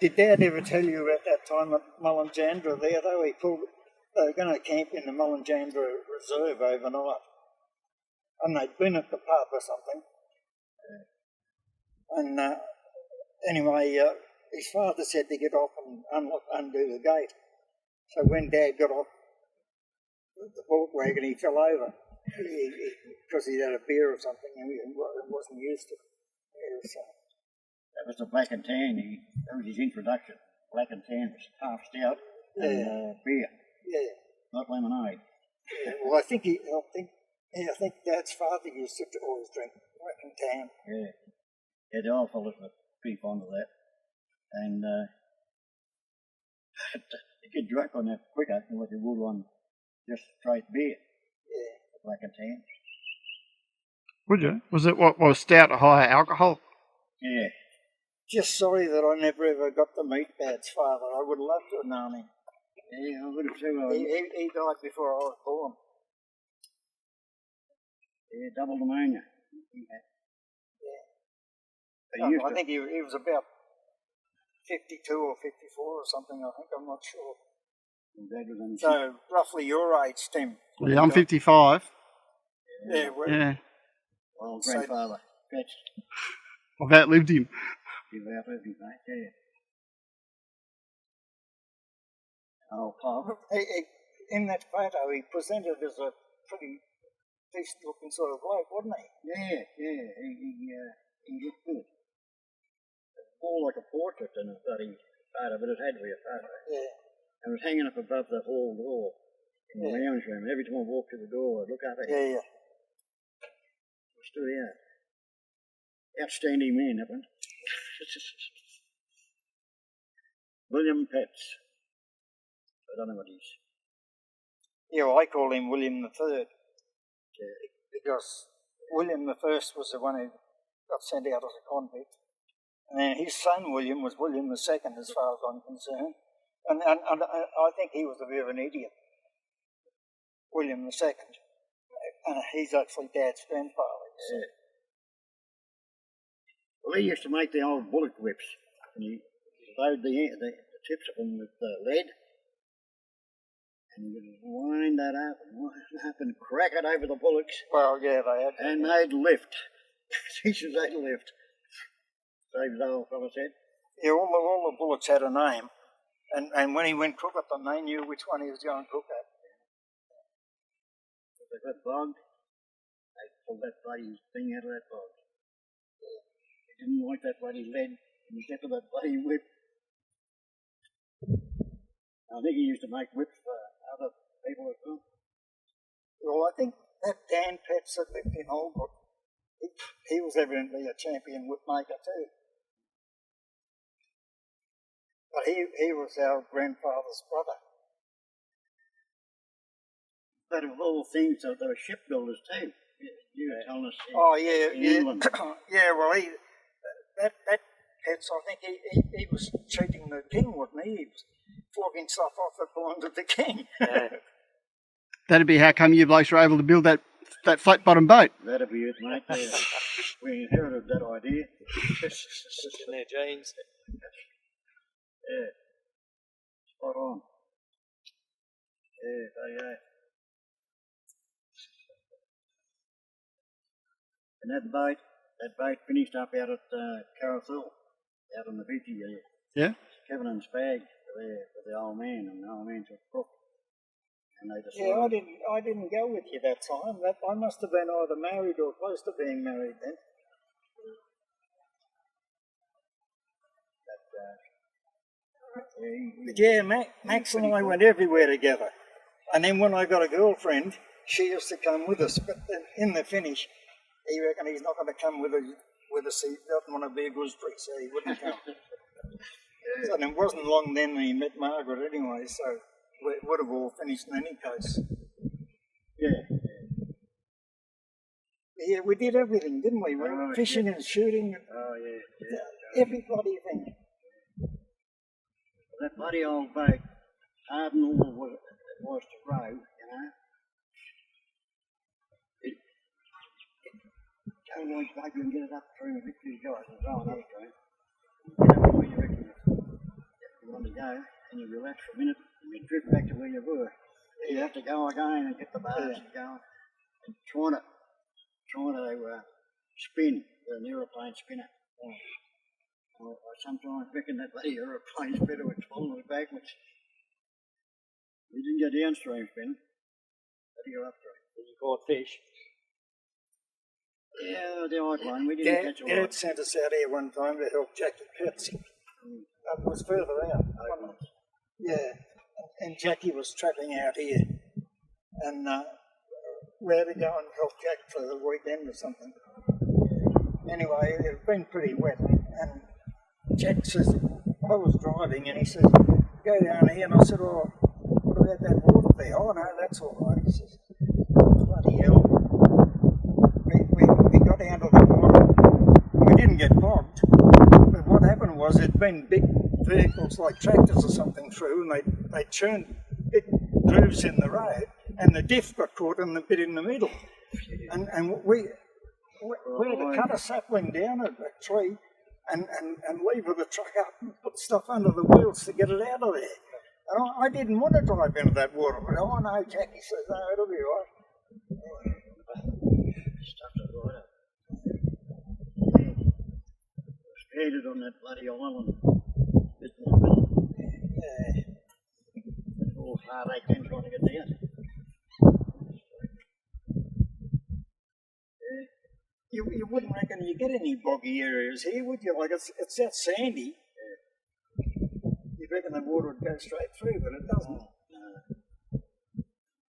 Did Dad ever tell you at that time at Mullinjandra there, though, they were going to camp in the Mullinjandra Reserve overnight. And they'd been at the pub or something. And anyway, his father said to get off and undo the gate. So when Dad got off the bullock wagon, he fell over because he'd had a beer or something and he wasn't used to it. So. That was the black and tan. That was his introduction. Black and tan was half stout and beer. Yeah. Not lemonade. Yeah, well, I think Dad's father used to always drink black and tan. Yeah. Yeah, the old fellas were pretty fond of that. And you get drunk on that quicker than what you would on just straight beer. Yeah. Black and tan. Would you? Was it what was stout or higher alcohol? Yeah. Just sorry that I never ever got to meet Dad's father. I would love to have known him. Yeah, I would have too. He died before I was born. Yeah, double pneumonia. Yeah. I think he was about 52 or 54 or something, I think. I'm not sure. So, roughly your age, Tim. Yeah, I'm 55. Yeah. Old grandfather. I've outlived him. You've outlived him, mate, yeah. Oh, Paul. In that photo, he presented as a pretty decent-looking sort of bloke, wasn't he? Yeah. He looked good. More like a portrait than a bloody photo, but it had to be a photo. Yeah. And it was hanging up above the hall door in the lounge room. Every time I walked through the door, I'd look up at it. Yeah. It stood out. Outstanding man, that one. William Petts. I don't know what he's... Yeah, well, I call him William III. Because William I was the one who got sent out as a convict. And then his son William was William II, as far as I'm concerned. And I think he was a bit of an idiot, William II. And he's actually Dad's grandfather. So. Yeah. Well, he used to make the old bullock whips. And he load the tips of them with lead. And he would wind that up and crack it over the bullocks. Well, yeah, they had. And they'd lift. He says they'd lift. So the old fella said. Yeah, all the bullocks had a name. And when he went cook at them, they knew which one he was going to cook at. If they got bogged, they pulled that bloody thing out of that bog. He didn't like that bloody lead instead of that bloody whip. I think he used to make whips for other people as well. Well, I think that Dan Petts that lived in Holbrook, he was evidently a champion whip maker too. But he was our grandfather's brother. But of all things, they were shipbuilders too. You were telling us. Oh yeah, England. Yeah. Well, that Petts, I think he was cheating the king, wasn't he? He was flogging stuff off that belonged to the king. Yeah. That'd be how come you blokes were able to build that flat bottom boat. That'd be it, mate. Yeah. We inherited that idea. It's in their genes. Yeah. Spot on. Yeah. And that boat finished up out at Carousel, out on the beach there. Yeah. Kevin and Spag were there with the old man, and the old man took Crook. And they decided... Yeah, I didn't go with you that time. I must have been either married or close to being married then. But yeah, Max and I went everywhere together. And then when I got a girlfriend, she used to come with us. But in the finish, he reckoned he's not going to come with us. He doesn't want to be a gooseberry, so he wouldn't come. And it wasn't long then he met Margaret anyway, so it would have all finished in any case. Yeah. Yeah, we did everything, didn't we? Fishing and shooting. Oh, yeah. Every bloody thing. That bloody old boat, hard and all it was to row, you know. Go like boat and get it up through the victory guys and row it up through. Get up where you reckon. go, and you relax for a minute, and you drift back to where you were. You have to go again and get the bars and go, and trying to spin with an aeroplane spinner. I sometimes reckon that bloody aeroplane spinner would fall backwards. We didn't go downstream spinning, but you go upstream. You caught fish. Yeah, the odd one. We didn't catch a lot. Dad sent us out here one time to help Jackie Curtsy. That was further out. Yeah, and Jackie was trapping out here. And we had to go and help Jack for the weekend or something. Anyway, it had been pretty wet. And Jack says, I was driving and he says, go down here. And I said, oh, what about that water there? Oh, no, that's all right. He says, bloody hell. We got down to the water. We didn't get bogged. But what happened was there'd been big vehicles like tractors or something through and they churned big grooves in the road and the diff got caught in the bit in the middle. And we had to cut a sapling down a tree and lever the truck up and put stuff under the wheels to get it out of there. And I didn't want to drive into that water, but oh no, Jackie says, no, it'll be all right. Stuffed it right up. Stranded on that bloody island. Yeah. All hard 8 trying to get down. You wouldn't reckon you get any boggy areas here, would you? Like it's that sandy. You'd reckon the water would go straight through, but it doesn't.